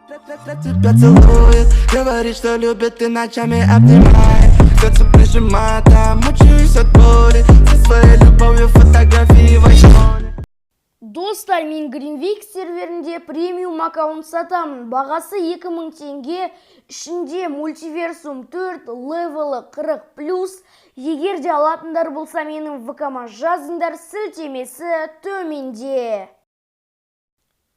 Тебя целует, говорит, что любит и ночами обнимает. Сердце прижимает, а мучаюсь от боли. Со своей любовью фотографии в айфоне. Достар, мен Greenvik серверінде премиум аккаунт сатамын. Бағасы 2000 теңге, ішінде мультиверсум 4, левелі 40+. Егер де алатындар болса, менің ВК-ма жазыңдар, сілтемесі төменде.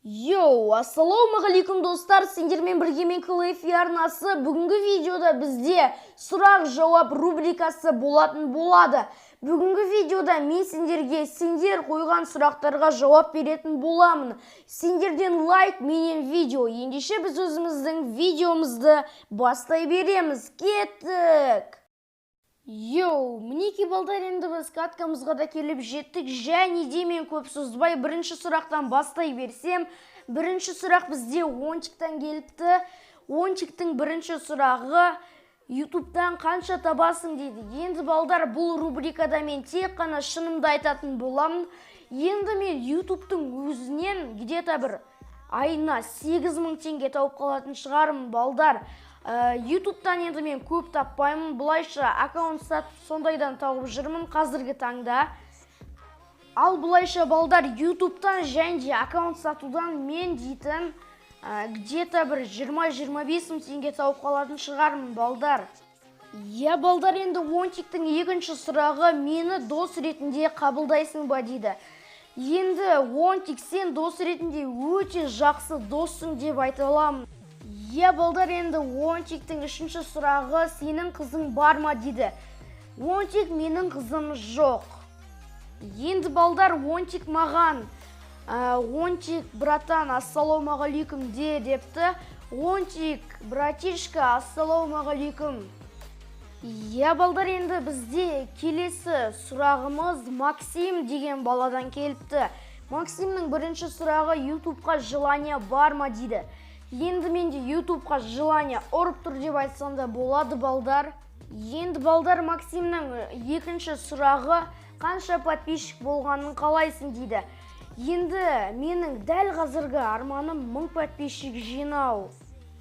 Йоу, ассалаумағалейкум достар, сендермен бірге мен Клэйфи арнасы. Бүгінгі видеода бізде сұрақ-жауап рубрикасы болатын болады. Бүгінгі видеода мен сендерге сендер қойған сұрақтарға жауап беретін боламын. Сендерден лайк, менен видео. Ендеше біз өзіміздің видеомызды бастай береміз. Кеттік! Йоу, мінеки балдар, енді біз каткамызға да келіп жеттік. Және де мен көп созбай бірінші сұрақтан бастай берсем. Бірінші сұрақ бізде Ончиктан келіпті. Ончиктің бірінші сұрағы: YouTube'дан қанша табасың дейді. Енді балдар, бұл рубрикада мен тек қана шынымды айтатын боламын. Енді мен YouTube'тың өзінен где-то бір айына 8000 теңге тауып қалатын шығармын балдар. YouTube'тан енді мен көп таппаймын. Бұлайша аккаунт сатып сондайдан тауып жүрмін қазіргі таңда. Ал бұлайша балдар, YouTube'тан және аккаунт сатудан мен дейтін где-то бір 20-25 мың теңге тауып қалатын шығармын балдар. Я балдар, енді Ончиктің екінші сұрағы: мені дос ретінде қабылдайсың ба дейді. Енді Ончик, сен дос ретінде өте жақсы досың деп айта аламын. Я балдар, енді Ончиктің үшінші сұрағы: сенің қызың бар ма дейді. Ончик, менің қызым жоқ. Енді балдар, Ончик маған: Ончик, братан, ассалаумағалейкум депті. Ончик, братишка, ассалаумағалейкум. Я балдар, енді бізде келесі сұрағымыз Максим деген баладан келіпті. Максимнің бірінші сұрағы: YouTube'қа желание бар ма дейді. Енді менде YouTube'қа желание ұрып тұр деп айтсам да болады балдар. Енді балдар, Максимнің екінші сұрағы: қанша подписчик болғанын қалайсың дейді. Енді менің дәл қазіргі арманым 1000 подписчик жинау.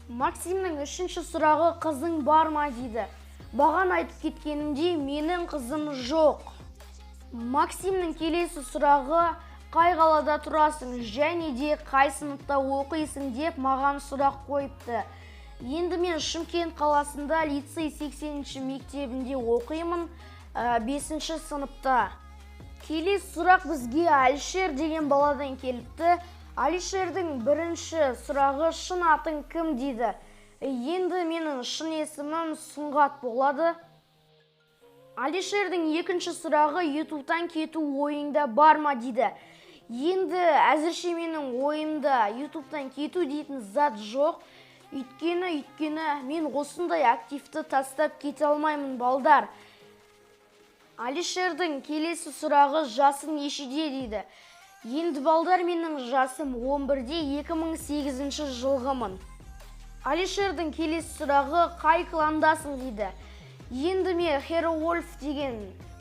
Максимнің үшінші сұрағы: қызың бар ма дейді. Баған айтып кеткенімдей, менің қызым жоқ. Максимнің келесі сұрағы: қай қалада тұрасың және де қай сыныпта оқисың деп маған сұрақ қойыпты. Енді мен Шымкент қаласында лицей 80-ші мектебінде оқимын, 5-ші сыныпта. Келесі сұрақ бізге Алишер деген баладан келіпті. Алишердің бірінші сұрағы: шын атың кім дейді. Енді менің шын есімім Сұңғат болады. Алишердің екінші сұрағы: YouTube'тан кету ойыңда бар ма дейді. Енді әзірше менің ойымда YouTube'тан кету дейтін зат жоқ. Үйткені мен осындай активті тастап кете алмаймын балдар. Алишердің келесі сұрағы: жасың нешеде дейді. Енді балдар, менің жасым 11-де, 2008 жылғымын. Алишердің келесі сұрағы: қай кландасың дейді. Енді мен Hero Wolf деген,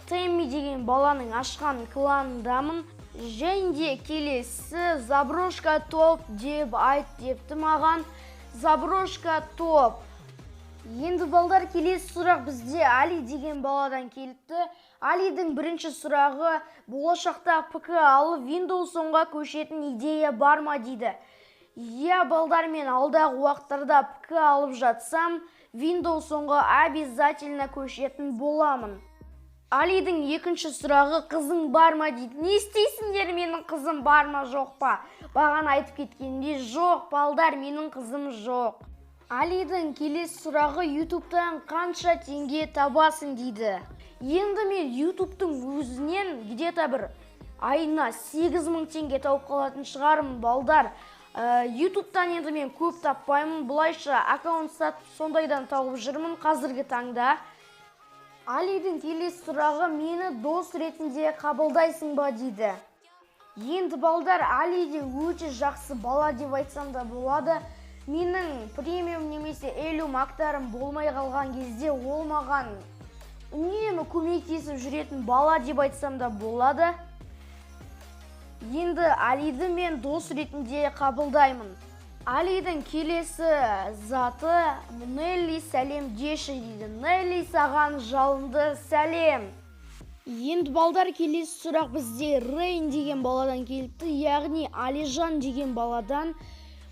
Тэмми деген баланың ашқан кланындамын. Және де келесі: Заброшка топ деп айт депті маған. Заброшка топ. Енді балдар, келесі сұрақ бізде Али деген баладан келіпті. Алидің бірінші сұрағы: болашақта ПК алып Windows 10-ға көшетін идея бар ма дейді. Я балдар, мен алдағы уақыттарда ПК алып жатсам, Windows 10-ға обязательно көшетін боламын. Алидің екінші сұрағы: қызың бар ма дейді. Не істейсіңдер, менің қызым бар ма жоқ па? Баған айтып кеткенде, жоқ балдар, менің қызым жоқ. Алидің келесі сұрағы: YouTube'тан қанша теңге табасың дейді. Енді мен YouTube'тың өзінен где-то бір айына 8000 теңге тауып қалатын шығармын балдар. YouTube'тан енді мен көп таппаймын. Бұлайша аккаунт сатып сондайдан тауып жүрмін қазіргі таңда. Алидің келесі сұрағы: мені дос ретінде қабылдайсың ба дейді. Енді балдар, Али де өте жақсы бала деп айтсам да болады. Менің премиум немесе элюм актарым болмай қалған кезде ол маған үнемі көмектесіп жүретін бала деп айтсам да болады. Енді Алиді мен дос ретінде қабылдаймын. Алидің келесі заты Нелли сәлем деші дейді. Нелли саған жалынды сәлем. Енді балдар, келесі сұрақ бізде Рейн деген баладан келіпті, яғни Алижан деген баладан.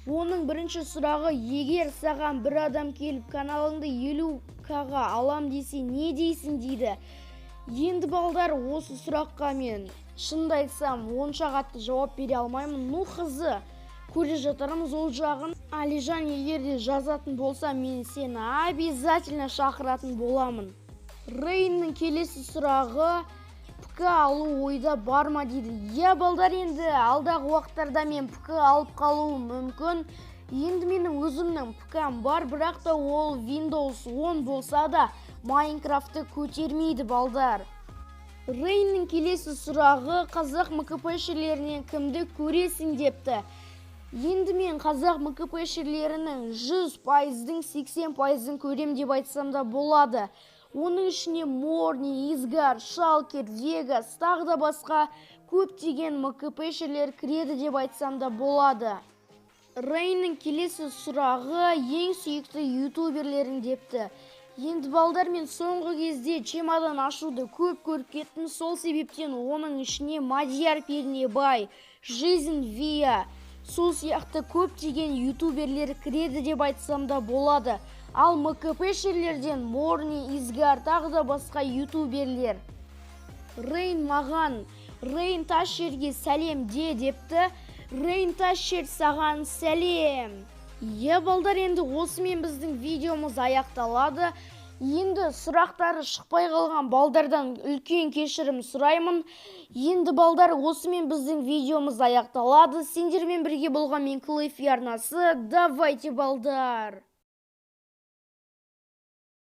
Оның бірінші сұрағы: егер саған бір адам келіп каналыңды 50К-ға алам десе не дейсің дейді. Енді балдар, осы сұраққа мен шынымды айтсам онша қатты жауап бере алмаймын. Ну, қызы көре жатармыз ол жағын. Алижан, егер де жазатын болса, мен сені обязательно шақыратын боламын. Рейннің келесі сұрағы: ПК алу ойда бар ма дейді. Я балдар, енді алдағы уақыттарда мен ПК алып қалуым мүмкін. Енді менің өзімнің ПК-м бар, бірақ та ол Windows 10 болса да Майнкрафтты көтермейді балдар. Рейннің келесі сұрағы: қазақ МКП-шілерінен кімді көресің депті. Енді мен қазақ МКП-шілерінің 100%-дің 80%-ін көрем деп айтсам да болады. Оның ішіне Морни, Изгар, Шалкер, Вегас, тағы да басқа көптеген МКП-шілер кіреді деп айтсам да болады. Рейннің келесі сұрағы: ең сүйікті ютуберлерің депті. Енді балдар, мен соңғы кезде чемодан ашуды көп көріп кеттім, сол себептен оның ішіне Мадияр Пернебай, Жизнь Вия, сол сияқты көптеген ютуберлер кіреді деп айтсам да болады. Ал МКП-шілерден Морни, Изгар, тағы да басқа ютуберлер. Рейн маған: Рейн Ташерге сәлем де депті. Рейн Ташер, саған сәлем. Балдар, енді осымен біздің видеомыз аяқталады. Енді сұрақтары шықпай қалған балдардан үлкен кешірім сұраймын. Енді балдар, осымен біздің видеомыз аяқталады. Сендермен бірге болған мен Клэйфи арнасы. Давайте балдар.